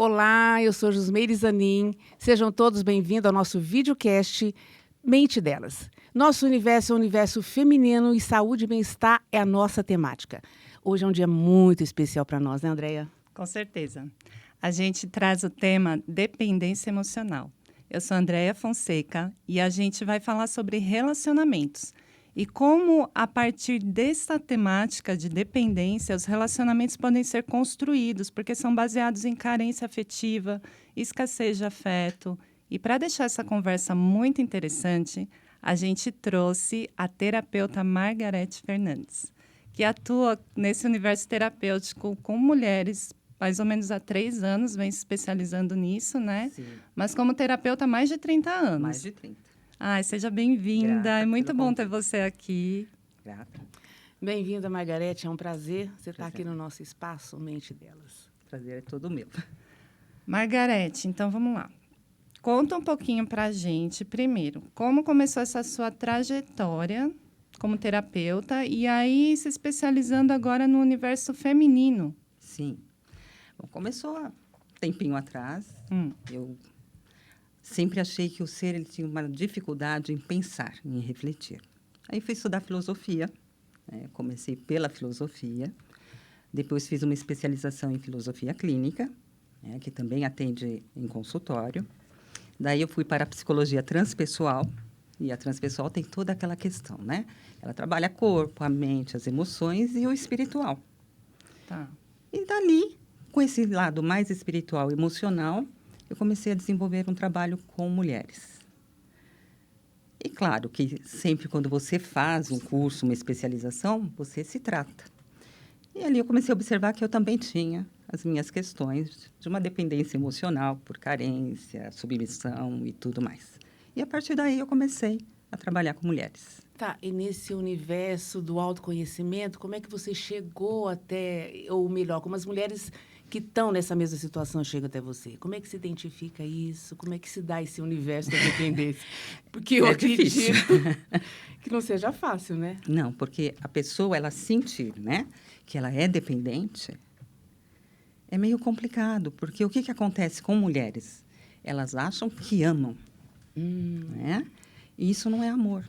Olá, eu sou Jusmeire Zanin. Sejam todos bem-vindos ao nosso videocast Mente Delas. Nosso universo é um universo feminino e saúde e bem-estar é a nossa temática. Hoje é um dia muito especial para nós, né, Andréia? Com certeza. A gente traz o tema dependência emocional. Eu sou Andréia Fonseca e a gente vai falar sobre relacionamentos e como, a partir dessa temática de dependência, os relacionamentos podem ser construídos, porque são baseados em carência afetiva, escassez de afeto. E para deixar essa conversa muito interessante, a gente trouxe a terapeuta Margarete Fernandes, que atua nesse universo terapêutico com mulheres mais ou menos há 3 anos, vem se especializando nisso, né? Sim. Mas como terapeuta há mais de 30 anos. Mais de 30. Ai, seja bem-vinda. Grata É muito pelo bom ter convite. você aqui. Grata. Bem-vinda, Margarete. É um prazer você estar Prazer. aqui no nosso espaço Mente Delas. Prazer é todo meu. Margarete, então vamos lá. Conta um pouquinho pra gente, primeiro, como começou essa sua trajetória como terapeuta e aí se especializando agora no universo feminino. Sim. Bom, começou há tempinho atrás. Eu sempre achei que o ser ele tinha uma dificuldade em pensar, em refletir. Aí fui estudar filosofia. Comecei pela filosofia. Depois fiz uma especialização em filosofia clínica, que também atende em consultório. Daí eu fui para a psicologia transpessoal. E a transpessoal tem toda aquela questão, né? Ela trabalha corpo, a mente, as emoções e o espiritual. Tá. E dali, com esse lado mais espiritual e emocional, eu comecei a desenvolver um trabalho com mulheres. E claro que sempre quando você faz um curso, uma especialização, você se trata. E ali eu comecei a observar que eu também tinha as minhas questões de uma dependência emocional por carência, submissão e tudo mais. E a partir daí eu comecei a trabalhar com mulheres. Tá, e nesse universo do autoconhecimento, como é que você chegou até, ou melhor, como as mulheres que estão nessa mesma situação chegam até você? Como é que se identifica isso? Como é que se dá esse universo da dependência? Porque eu difícil. acredito que não seja fácil, né? Não, porque a pessoa, ela sentir, né, que ela é dependente, é meio complicado, porque o que acontece com mulheres? Elas acham que amam, né? E isso não é amor.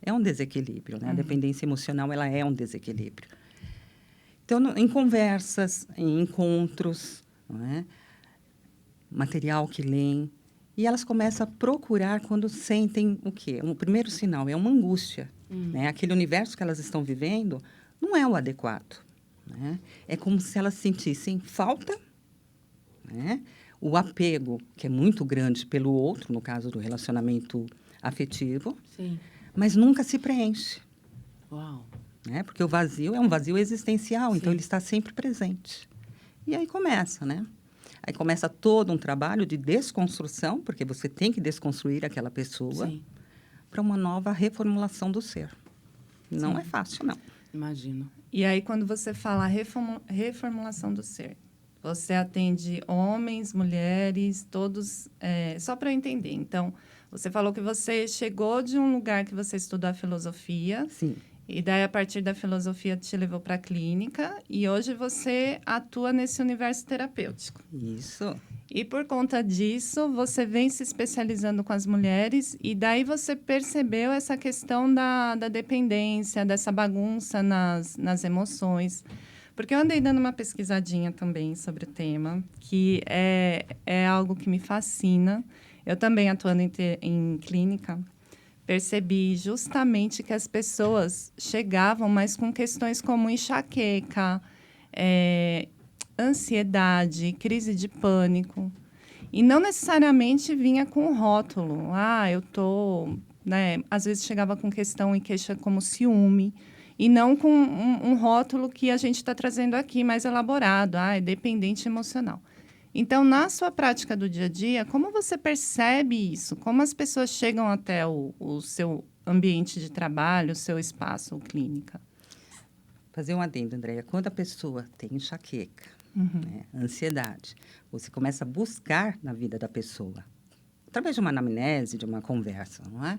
É um desequilíbrio, né? A dependência emocional, ela é um desequilíbrio. Então, em conversas, em encontros, não é? Material que leem, e elas começam a procurar quando sentem o quê? O primeiro sinal é uma angústia, né? Aquele universo que elas estão vivendo não é o adequado, né? É como se elas sentissem falta, né? O apego, que é muito grande pelo outro, no caso do relacionamento afetivo, Sim. mas nunca se preenche, Uau. né? Porque o vazio é um vazio existencial, então Sim. ele está sempre presente. E aí começa, né? Aí começa todo um trabalho de desconstrução, porque você tem que desconstruir aquela pessoa Sim, para uma nova reformulação do ser. Não Sim. é fácil, não. imagino. E aí, quando você fala reformulação do ser, você atende homens, mulheres, todos... só para eu entender. Então, você falou que você chegou de um lugar que você estudou a filosofia, Sim, e daí, a partir da filosofia, te levou para a clínica, e hoje você atua nesse universo terapêutico. isso. E por conta disso, você vem se especializando com as mulheres e daí você percebeu essa questão da dependência, dessa bagunça nas emoções. Porque eu andei dando uma pesquisadinha também sobre o tema, que é algo que me fascina. Eu também atuando em clínica, percebi justamente que as pessoas chegavam, mas com questões como enxaqueca, ansiedade, crise de pânico. E não necessariamente vinha com rótulo. Ah, eu tô... Né? Às vezes chegava com questão e queixa como ciúme. E não com um rótulo que a gente está trazendo aqui, mais elaborado. Ah, é dependente emocional. Então, na sua prática do dia a dia, como você percebe isso? Como as pessoas chegam até o seu ambiente de trabalho, o seu espaço ou clínica? Fazer um adendo, Andréia. Quando a pessoa tem enxaqueca, né, ansiedade, você começa a buscar na vida da pessoa, através de uma anamnese, de uma conversa, não é?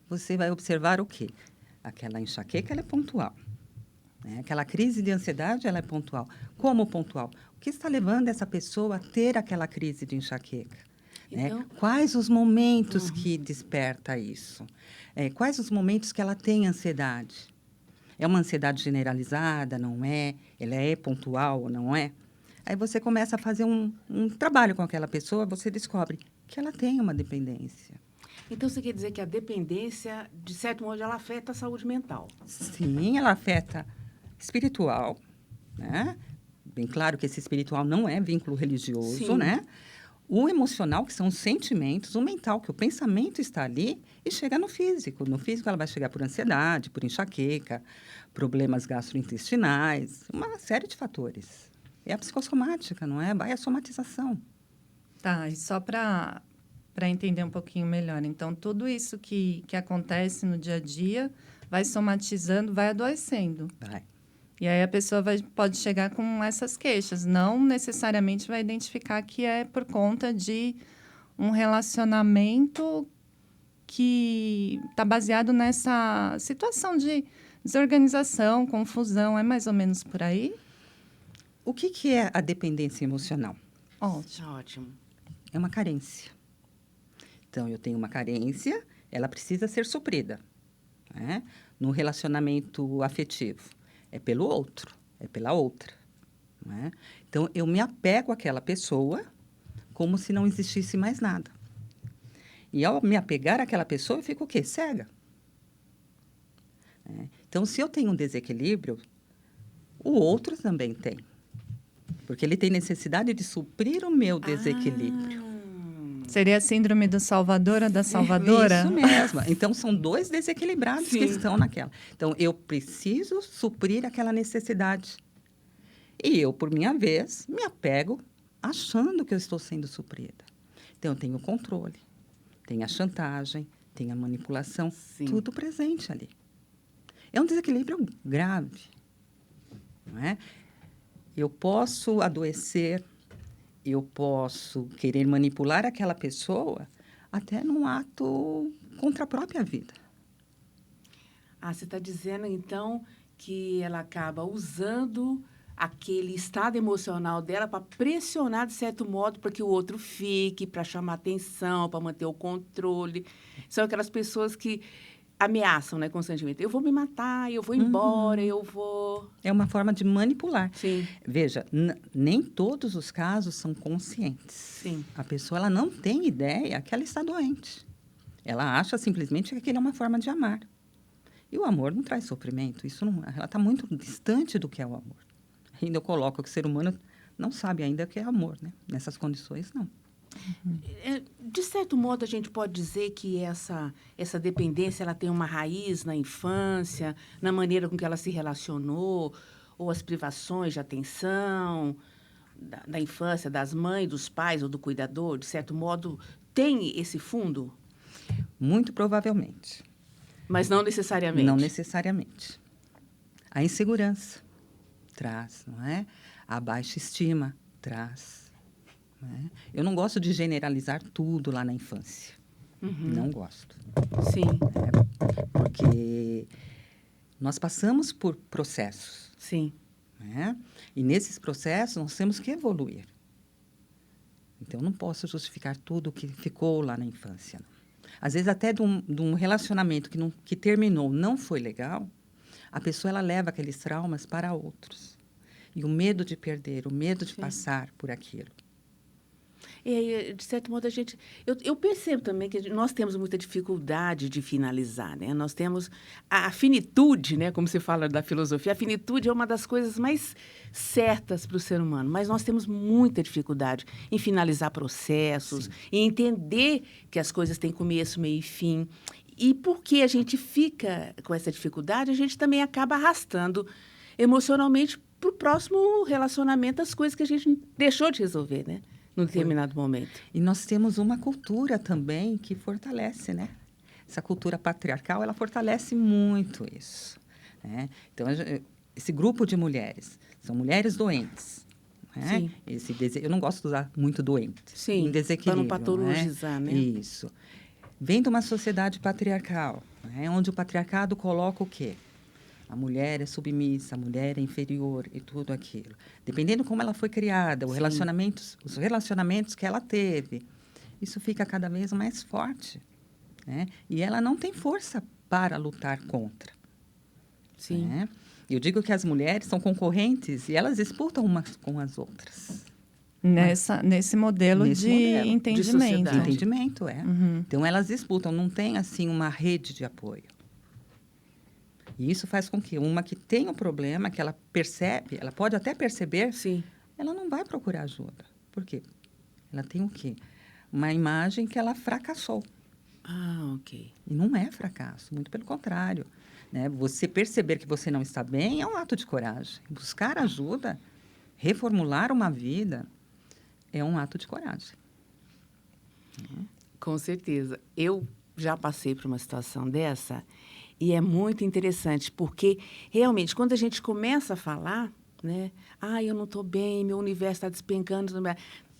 Você vai observar o quê? Aquela enxaqueca, ela é pontual. Né? Aquela crise de ansiedade, ela é pontual. Como pontual? que está levando essa pessoa a ter aquela crise de enxaqueca? Então, Né? Quais os momentos que desperta isso? Quais os momentos que ela tem ansiedade? É uma ansiedade generalizada, não é? Ela é pontual, não é? Aí você começa a fazer um trabalho com aquela pessoa, você descobre que ela tem uma dependência. então, você quer dizer que a dependência, de certo modo, ela afeta a saúde mental? Sim, ela afeta espiritual, né? Bem claro que esse espiritual não é vínculo religioso, Sim. né? O emocional, que são os sentimentos, o mental, que o pensamento está ali e chega no físico. No físico, ela vai chegar por ansiedade, por enxaqueca, problemas gastrointestinais, uma série de fatores. É a psicossomática, não é? Vai a somatização. Tá, e só para entender um pouquinho melhor. Então, tudo isso que acontece no dia a dia vai somatizando, vai adoecendo. Vai. E aí a pessoa pode chegar com essas queixas. Não necessariamente vai identificar que é por conta de um relacionamento que está baseado nessa situação de desorganização, confusão. É mais ou menos por aí? O que é a dependência emocional? Ótimo. Ótimo. É uma carência. Então, eu tenho uma carência, ela precisa ser suprida. Né? No relacionamento afetivo, é pelo outro, é pela outra. Né? Então, eu me apego àquela pessoa como se não existisse mais nada. E ao me apegar àquela pessoa, eu fico o quê? Cega. Então, se eu tenho um desequilíbrio, o outro também tem. Porque ele tem necessidade de suprir o meu desequilíbrio. Seria a síndrome do Salvador ou da Salvadora? Isso mesmo. Então, são dois desequilibrados Sim. que estão naquela. Então, eu preciso suprir aquela necessidade. E eu, por minha vez, me apego achando que eu estou sendo suprida. Então, eu tenho o controle, tenho a chantagem, tenho a manipulação, Sim. tudo presente ali. É um desequilíbrio grave. Não é? Eu posso adoecer, eu posso querer manipular aquela pessoa até num ato contra a própria vida. Ah, você está dizendo, então, que ela acaba usando aquele estado emocional dela para pressionar, de certo modo, para que o outro fique, para chamar atenção, para manter o controle. São aquelas pessoas que ameaçam, né, constantemente. Eu vou me matar, eu vou embora, eu vou... É uma forma de manipular. Sim, Veja, nem todos os casos são conscientes. sim. A pessoa ela não tem ideia que ela está doente. Ela acha simplesmente que aquilo é uma forma de amar. E o amor não traz sofrimento. Isso não, ela está muito distante do que é o amor. Ainda eu coloco que o ser humano não sabe ainda o que é amor, né? Nessas condições, não. De certo modo, a gente pode dizer que essa dependência ela tem uma raiz na infância, na maneira com que ela se relacionou, ou as privações de atenção da infância, das mães, dos pais ou do cuidador, de certo modo, tem esse fundo, Muito provavelmente. mas não necessariamente. Não necessariamente. A insegurança traz, não é? A baixa estima traz. Não é? Eu não gosto de generalizar tudo lá na infância. Não gosto. Sim, Porque nós passamos por processos. sim. Né? E nesses processos nós temos que evoluir. Então, eu não posso justificar tudo que ficou lá na infância. Não. Às vezes, até de um relacionamento que terminou não foi legal, a pessoa ela leva aqueles traumas para outros. E o medo de perder, o medo de passar por aquilo. E, de certo modo, eu percebo também que nós temos muita dificuldade de finalizar, né? Nós temos a finitude, né? Como se fala da filosofia, a finitude é uma das coisas mais certas para o ser humano, mas nós temos muita dificuldade em finalizar processos, em entender que as coisas têm começo, meio e fim. E porque a gente fica com essa dificuldade, a gente também acaba arrastando emocionalmente para o próximo relacionamento as coisas que a gente deixou de resolver, né? Num determinado momento. E nós temos uma cultura também que fortalece, né? Essa cultura patriarcal, ela fortalece muito isso. Né? Então, esse grupo de mulheres, são mulheres doentes. Né? Sim. Eu não gosto de usar muito doente. Sim, em desequilíbrio. para não patologizar, né? Isso. Vem de uma sociedade patriarcal, né? Onde o patriarcado coloca o quê? A mulher é submissa, a mulher é inferior e tudo aquilo. Dependendo como ela foi criada, os relacionamentos que ela teve, isso fica cada vez mais forte, né? E ela não tem força para lutar contra. Sim. Né? Eu digo que as mulheres são concorrentes e elas disputam umas com as outras. Nesse modelo Nesse de modelo. entendimento. De sociedade. Entendimento, é. Uhum. Então, elas disputam, não tem, assim, uma rede de apoio. E isso faz com que uma que tem um problema, que ela percebe, ela pode até perceber, Sim. ela não vai procurar ajuda. Por quê? Ela tem o quê? Uma imagem que ela fracassou. Ah, ok. E não é fracasso, muito pelo contrário. Né? Você perceber que você não está bem é um ato de coragem. Buscar ajuda, reformular uma vida, é um ato de coragem. Com certeza. Eu já passei por uma situação dessa e é muito interessante, porque realmente, quando a gente começa a falar, né? Ah, eu não estou bem, meu universo está despencando.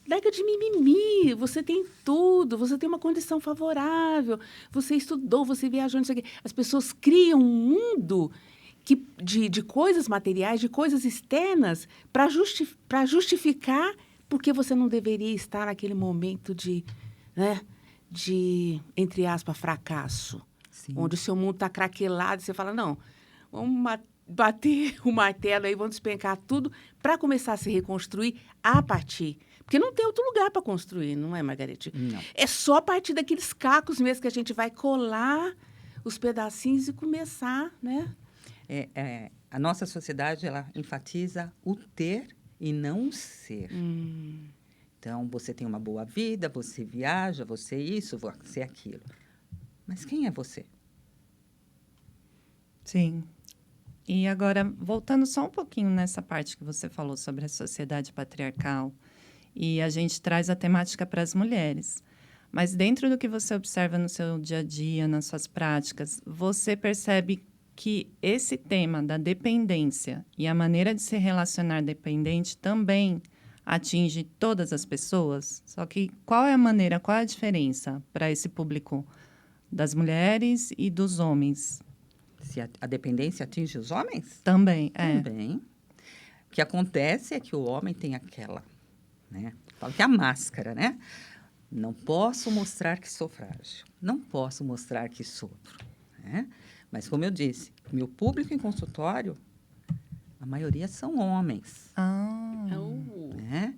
Larga de mimimi, você tem tudo, você tem uma condição favorável, você estudou, você viajou, não sei o quê. As pessoas criam um mundo de coisas materiais, de coisas externas, para justificar porque você não deveria estar naquele momento né, de, entre aspas, fracasso. Sim. Onde o seu mundo está craquelado e você fala, não, vamos bater o martelo aí, vamos despencar tudo para começar a se reconstruir a partir. Porque não tem outro lugar para construir, não é, Margarete? Não. É só a partir daqueles cacos mesmo que a gente vai colar os pedacinhos e começar, né? A nossa sociedade, ela enfatiza o ter e não o ser. Então, você tem uma boa vida, você viaja, você isso, você aquilo. Mas quem é você? Sim. E agora, voltando só um pouquinho nessa parte que você falou sobre a sociedade patriarcal, e a gente traz a temática para as mulheres. Mas dentro do que você observa no seu dia a dia, nas suas práticas, você percebe que esse tema da dependência e a maneira de se relacionar dependente também atinge todas as pessoas? Só que qual é a maneira, qual é a diferença para esse público das mulheres e dos homens? Se a dependência atinge os homens? Também, é. Também. O que acontece é que o homem tem aquela, né? Falo que é a máscara, né? Não posso mostrar que sou frágil. Não posso mostrar que sofro, né? Mas, como eu disse, meu público em consultório, a maioria são homens, né?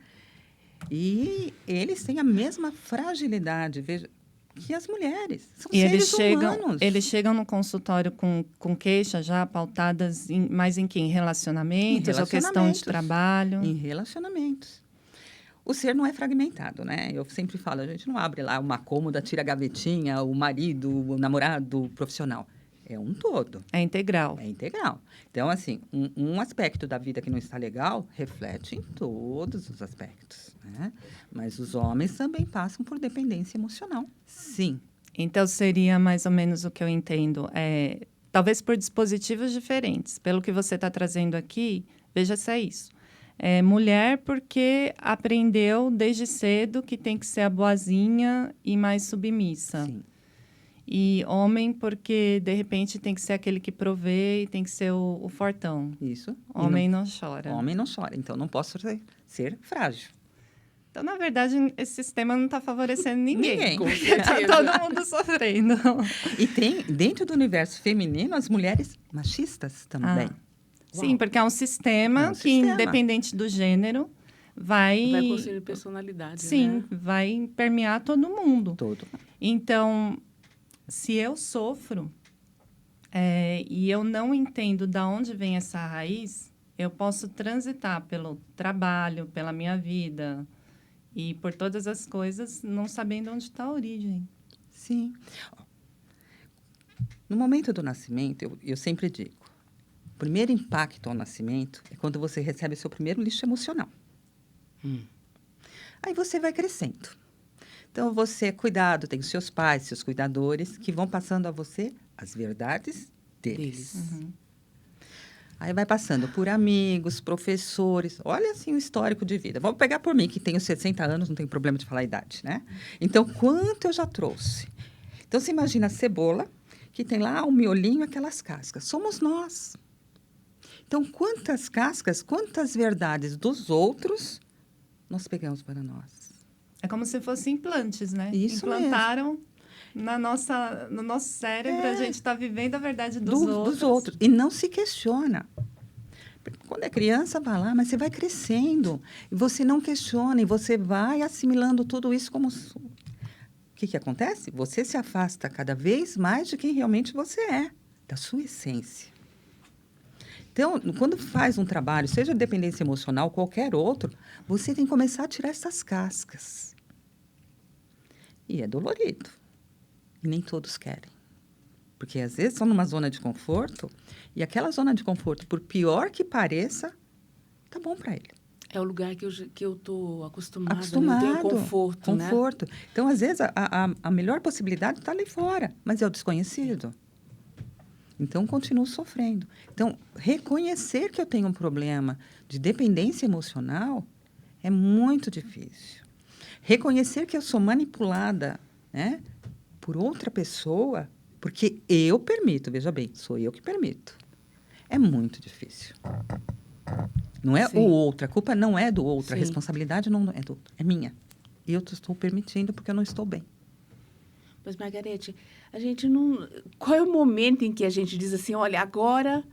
E eles têm a mesma fragilidade, veja, que as mulheres. São E seres humanos. eles chegam no consultório com queixas já pautadas mais em quê? Em relacionamentos ou questão de trabalho? Em relacionamentos. O ser não é fragmentado, né? Eu sempre falo, a gente não abre lá uma cômoda, tira a gavetinha, o marido, o namorado, o profissional. É um todo. É integral. É integral. Então, assim, um aspecto da vida que não está legal reflete em todos os aspectos, né? Mas os homens também passam por dependência emocional. Sim. Então, seria mais ou menos o que eu entendo. Talvez por dispositivos diferentes. Pelo que você está trazendo aqui, veja se é isso. Mulher porque aprendeu desde cedo que tem que ser a boazinha e mais submissa. Sim. E homem porque, de repente, tem que ser aquele que provê e tem que ser o fortão. Isso. Homem não chora. Homem não chora. Então, não posso ser frágil. Então, na verdade, esse sistema não está favorecendo ninguém. Com Está certeza. todo mundo sofrendo. E tem, dentro do universo feminino, as mulheres machistas também. Sim, porque é um sistema que, sistema. independente do gênero, vai construir personalidade, sim, né? vai permear todo mundo. Todo. Então, se eu sofro e eu não entendo de onde vem essa raiz, eu posso transitar pelo trabalho, pela minha vida e por todas as coisas, não sabendo onde está a origem. Sim. No momento do nascimento, eu sempre digo, o primeiro impacto ao nascimento é quando você recebe seu primeiro lixo emocional. Aí você vai crescendo. Então, você é cuidado, tem os seus pais, seus cuidadores, que vão passando a você as verdades deles. Aí vai passando por amigos, professores. Olha, assim, o histórico de vida. Vamos pegar por mim, que tenho 60 anos, não tenho problema de falar a idade, né? Então, quanto eu já trouxe? Então, você imagina a cebola, que tem lá o miolinho, aquelas cascas. Somos nós. Então, quantas cascas, quantas verdades dos outros nós pegamos para nós? É como se fossem implantes, né? Isso Implantaram no nosso cérebro, a gente está vivendo a verdade dos outros. E não se questiona. Quando é criança, vai lá, mas você vai crescendo. E você não questiona, e você vai assimilando tudo isso como... O que acontece? Você se afasta cada vez mais de quem realmente você é, da sua essência. Então, quando faz um trabalho, seja dependência emocional, qualquer outro, você tem que começar a tirar essas cascas. E é dolorido. E nem todos querem. Porque, às vezes, estão numa zona de conforto, e aquela zona de conforto, por pior que pareça, tá bom para ele. É o lugar que eu estou acostumada, não tenho conforto, né? Então, às vezes, a melhor possibilidade está ali fora, mas é o desconhecido. Então, continuo sofrendo. Então, reconhecer que eu tenho um problema de dependência emocional é muito difícil. Reconhecer que eu sou manipulada, né, por outra pessoa, porque eu permito, veja bem, sou eu que permito. É muito difícil. Não é o outro, a culpa não é do outro, a responsabilidade não é do outro, é minha. E eu estou permitindo porque eu não estou bem. Mas, Margarete, a gente não... Qual é o momento em que a gente diz assim, olha, agora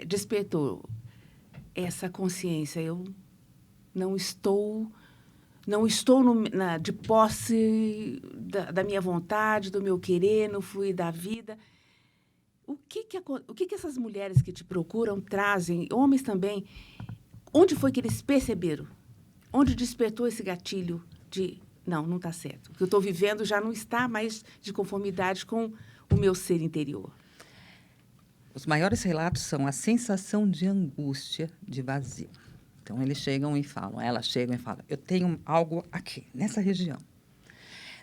despertou essa consciência, eu não estou de posse da minha vontade, do meu querer, no fluir da vida. O que essas mulheres que te procuram trazem, homens também, onde foi que eles perceberam? Onde despertou esse gatilho de, não está certo. O que eu estou vivendo já não está mais de conformidade com o meu ser interior. Os maiores relatos são a sensação de angústia, de vazio. Então, elas chegam e falam, eu tenho algo aqui, nessa região.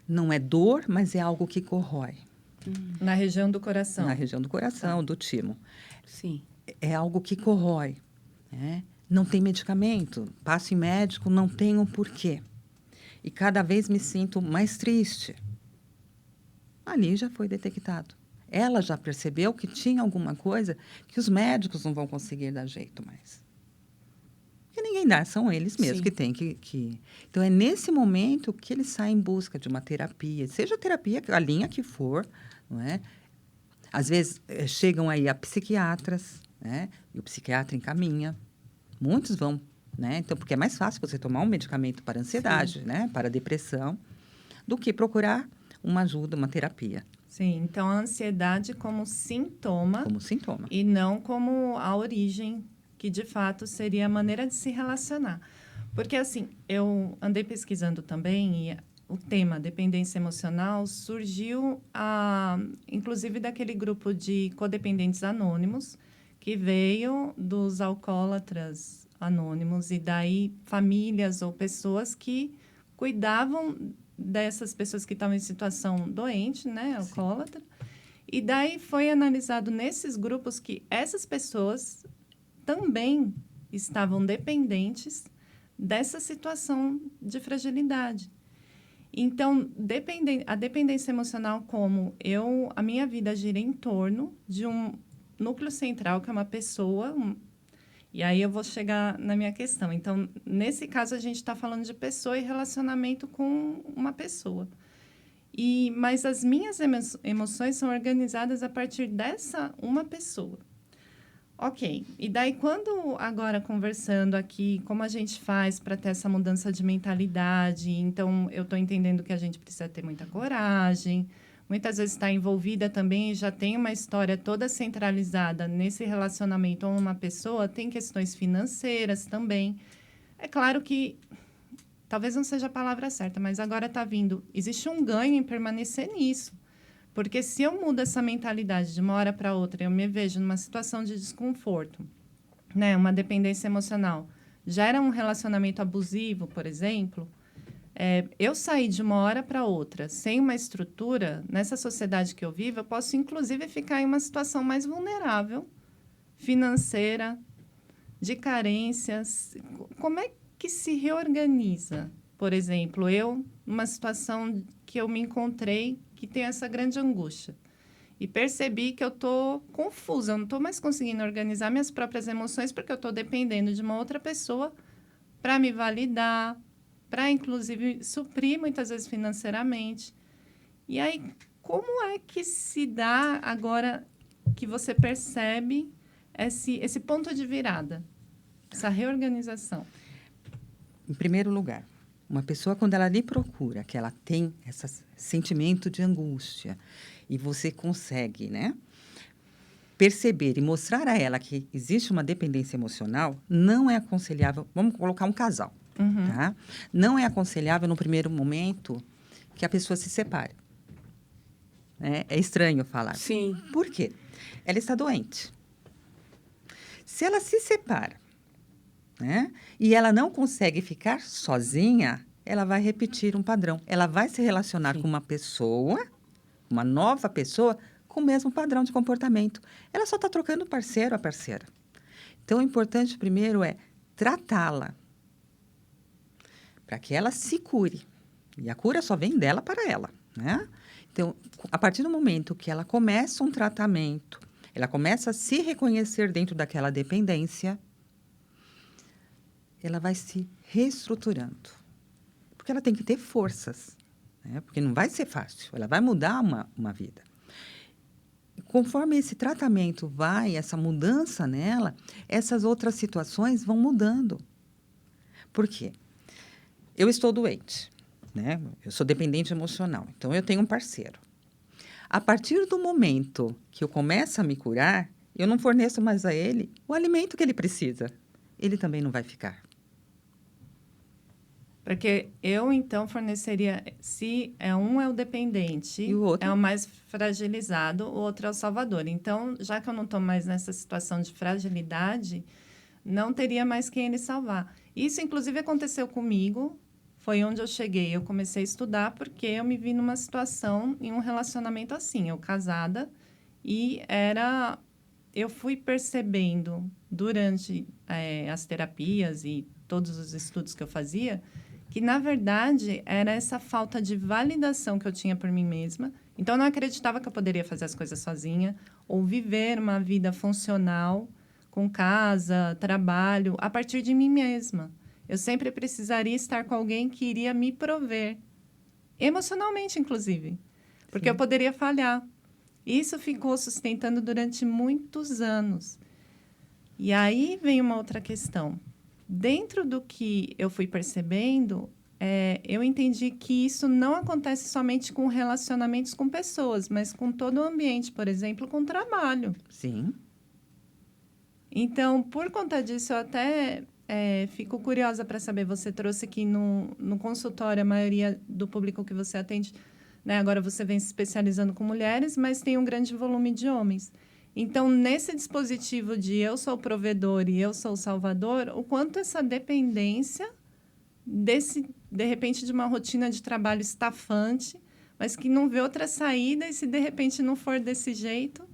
Não é dor, mas é algo que corrói. Na região do coração. Na região do coração, do timo. Sim. É algo que corrói. Né? Não tem medicamento. Passo em médico, não tenho porquê. E cada vez me sinto mais triste. Ali já foi detectado. Ela já percebeu que tinha alguma coisa que os médicos não vão conseguir dar jeito mais. Porque ninguém dá, são eles mesmos que têm que... Então, é nesse momento que eles saem em busca de uma terapia, seja a terapia, a linha que for, não é? Às vezes, chegam aí a psiquiatras, né? E o psiquiatra encaminha. Muitos vão, né? Então, porque é mais fácil você tomar um medicamento para ansiedade, né? Para depressão, do que procurar uma ajuda, uma terapia. Sim, então a ansiedade como sintoma. Como sintoma. E não como a origem, que de fato seria a maneira de se relacionar. Porque, assim, eu andei pesquisando também e o tema dependência emocional surgiu, inclusive, daquele grupo de codependentes anônimos, que veio dos alcoólatras anônimos, e daí famílias ou pessoas que cuidavam dessas pessoas que estavam em situação doente, né, alcoólatra. E daí foi analisado nesses grupos que essas pessoas também estavam dependentes dessa situação de fragilidade. Então, a dependência emocional, a minha vida gira em torno de um núcleo central, que é uma pessoa, e aí eu vou chegar na minha questão. Então, nesse caso, a gente está falando de pessoa e relacionamento com uma pessoa. Mas as minhas emoções são organizadas a partir dessa uma pessoa. Ok. E daí, agora conversando aqui, como a gente faz para ter essa mudança de mentalidade? Então, eu estou entendendo que a gente precisa ter muita coragem. Muitas vezes está envolvida também e já tem uma história toda centralizada nesse relacionamento com uma pessoa. Tem questões financeiras também. É claro que, talvez não seja a palavra certa, mas agora está vindo. Existe um ganho em permanecer nisso. Porque se eu mudo essa mentalidade de uma hora para outra, eu me vejo numa situação de desconforto, né? Uma dependência emocional, gera um relacionamento abusivo, por exemplo, eu sair de uma hora para outra sem uma estrutura, nessa sociedade que eu vivo, eu posso, inclusive, ficar em uma situação mais vulnerável, financeira, de carências. Como é que se reorganiza? Por exemplo, numa situação que eu me encontrei, que tem essa grande angústia. E percebi que eu estou confusa, eu não estou mais conseguindo organizar minhas próprias emoções porque eu estou dependendo de uma outra pessoa para me validar, para, inclusive, suprir muitas vezes financeiramente. E aí, como é que se dá agora que você percebe esse ponto de virada, essa reorganização? Em primeiro lugar, uma pessoa, quando ela lhe procura, que ela tem esse sentimento de angústia, e você consegue, né, perceber e mostrar a ela que existe uma dependência emocional, não é aconselhável. Vamos colocar um casal, tá? Não é aconselhável, no primeiro momento, que a pessoa se separe. É estranho falar. Sim. Por quê? Ela está doente. Se ela se separa, né, e ela não consegue ficar sozinha, ela vai repetir um padrão. Ela vai se relacionar com uma pessoa, uma nova pessoa, com o mesmo padrão de comportamento. Ela só está trocando parceiro a parceira. Então, o importante primeiro é tratá-la, para que ela se cure. E a cura só vem dela para ela, né? Então, a partir do momento que ela começa um tratamento, ela começa a se reconhecer dentro daquela dependência, ela vai se reestruturando. Porque ela tem que ter forças, né? Porque não vai ser fácil, ela vai mudar uma vida. Conforme esse tratamento vai, essa mudança nela, essas outras situações vão mudando. Por quê? Eu estou doente, né? Eu sou dependente emocional, então eu tenho um parceiro. A partir do momento que eu começo a me curar, eu não forneço mais a ele o alimento que ele precisa. Ele também não vai ficar. Porque eu, então, forneceria... Se um é o dependente, E o outro? é o mais fragilizado, o outro é o salvador. Então, já que eu não estou mais nessa situação de fragilidade, não teria mais quem ele salvar. Isso, inclusive, aconteceu comigo. Foi onde eu cheguei. Eu comecei a estudar porque eu me vi numa situação, em um relacionamento assim. Eu casada e eu fui percebendo durante as terapias e todos os estudos que eu fazia que, na verdade, era essa falta de validação que eu tinha por mim mesma. Então, eu não acreditava que eu poderia fazer as coisas sozinha ou viver uma vida funcional com casa, trabalho, a partir de mim mesma. Eu sempre precisaria estar com alguém que iria me prover, emocionalmente, inclusive, porque eu poderia falhar. Isso ficou sustentando durante muitos anos. E aí vem uma outra questão. Dentro do que eu fui percebendo, eu entendi que isso não acontece somente com relacionamentos com pessoas, mas com todo o ambiente, por exemplo, com o trabalho. Sim. Então, por conta disso, eu até fico curiosa para saber, você trouxe aqui no consultório a maioria do público que você atende, né? Agora você vem se especializando com mulheres, mas tem um grande volume de homens. Então, nesse dispositivo de eu sou o provedor e eu sou o salvador, o quanto essa dependência de repente, de uma rotina de trabalho estafante, mas que não vê outra saída, e se de repente não for desse jeito,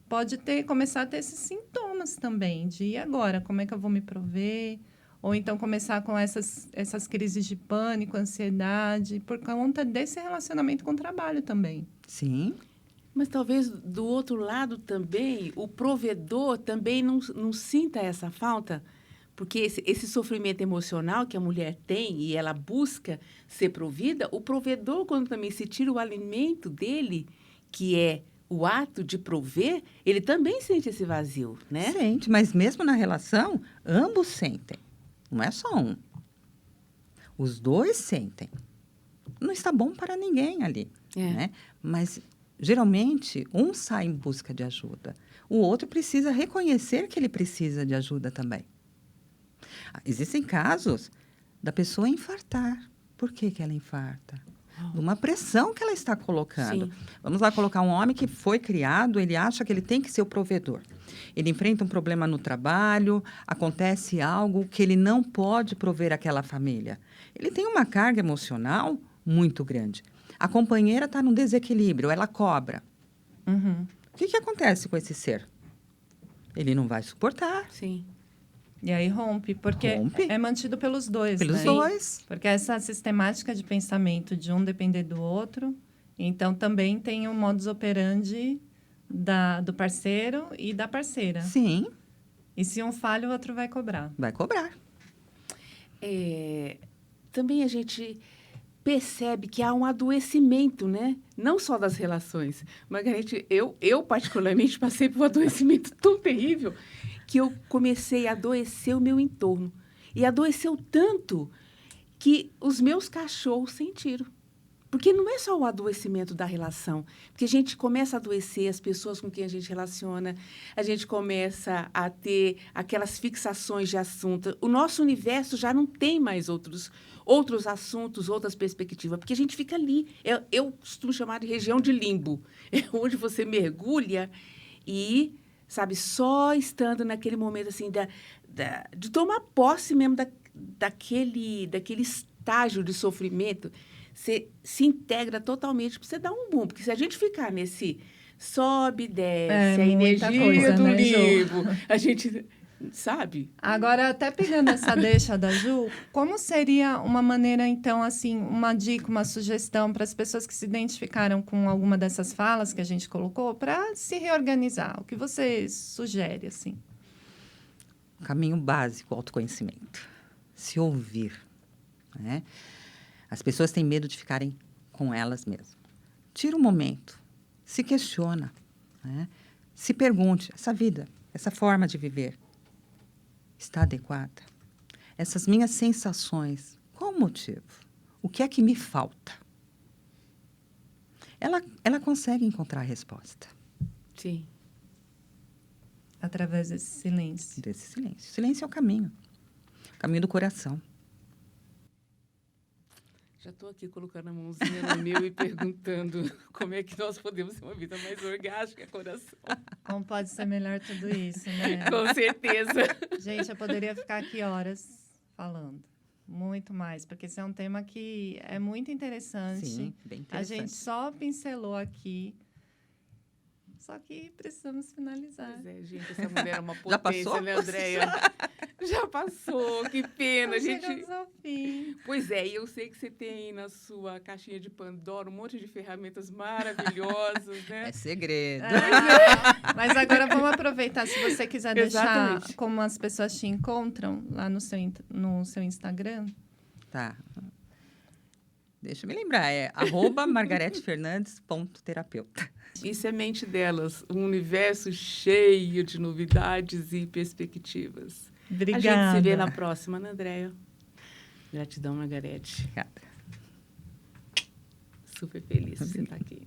pode começar a ter esses sintomas também, de e agora, como é que eu vou me prover? Ou então começar com essas crises de pânico, ansiedade, por conta desse relacionamento com o trabalho também. Sim. Mas talvez do outro lado também, o provedor também não sinta essa falta, porque esse sofrimento emocional que a mulher tem e ela busca ser provida, o provedor, quando também se tira o alimento dele, que é o ato de prover, ele também sente esse vazio, né? Sente, mas mesmo na relação, ambos sentem. Não é só um. Os dois sentem. Não está bom para ninguém ali, né? Mas geralmente, um sai em busca de ajuda. O outro precisa reconhecer que ele precisa de ajuda também. Existem casos da pessoa infartar. Por que ela infarta? De uma pressão que ela está colocando. Sim. Vamos lá colocar um homem que foi criado, ele acha que ele tem que ser o provedor. Ele enfrenta um problema no trabalho, acontece algo que ele não pode prover àquela família. Ele tem uma carga emocional muito grande. A companheira está num desequilíbrio, ela cobra. Uhum. O que acontece com esse ser? Ele não vai suportar. Sim. E aí rompe, porque é mantido pelos dois, Pelos né? dois. Porque essa sistemática de pensamento de um depender do outro, então também tem um modus operandi do parceiro e da parceira. Sim, E se um falha, o outro vai cobrar. vai cobrar. Também a gente percebe que há um adoecimento, né? Não só das relações. Margarete, eu particularmente passei por um adoecimento tão terrível que eu comecei a adoecer o meu entorno. E adoeceu tanto que os meus cachorros sentiram. Porque não é só o adoecimento da relação. Porque a gente começa a adoecer as pessoas com quem a gente relaciona, a gente começa a ter aquelas fixações de assunto. O nosso universo já não tem mais outros assuntos, outras perspectivas, porque a gente fica ali. Eu costumo chamar de região de limbo. É onde você mergulha e, sabe, só estando naquele momento assim de tomar posse mesmo daquele estágio de sofrimento. Você se integra totalmente para você dar um boom. Porque se a gente ficar nesse sobe, desce, a muita energia coisa, do né, Ju? limbo, a gente, sabe? Agora, até pegando essa deixa da Ju, como seria uma maneira, então, assim, uma dica, uma sugestão para as pessoas que se identificaram com alguma dessas falas que a gente colocou para se reorganizar? O que você sugere, assim? Caminho básico, autoconhecimento. Se ouvir, né? As pessoas têm medo de ficarem com elas mesmas. Tira um momento, se questiona, né? Se pergunte, essa vida, essa forma de viver, está adequada? Essas minhas sensações, qual o motivo? O que é que me falta? Ela consegue encontrar a resposta. Sim. Através desse silêncio. Desse silêncio. Silêncio é o caminho do coração. Já estou aqui colocando a mãozinha no meu e perguntando como é que nós podemos ter uma vida mais orgástica, coração. Como pode ser melhor tudo isso, né? Com certeza. Gente, eu poderia ficar aqui horas falando. Muito mais, porque esse é um tema que é muito interessante. Sim, bem A interessante. gente só pincelou aqui, só que precisamos finalizar. Pois é, gente, essa mulher é uma Já potência, passou? né, Andréia? Já passou, que pena, gente. Chegamos ao fim. Pois é, e eu sei que você tem aí na sua caixinha de Pandora um monte de ferramentas maravilhosas, né? É segredo. Mas agora vamos aproveitar, se você quiser Exatamente. deixar como as pessoas te encontram lá no seu Instagram. Tá. Deixa eu me lembrar, é @margaretefernandes.terapeuta. E semente delas, um universo cheio de novidades e perspectivas. Obrigada. A gente se vê na próxima, né, Andréia? Gratidão, Margarete. Obrigada. Super feliz de você estar aqui.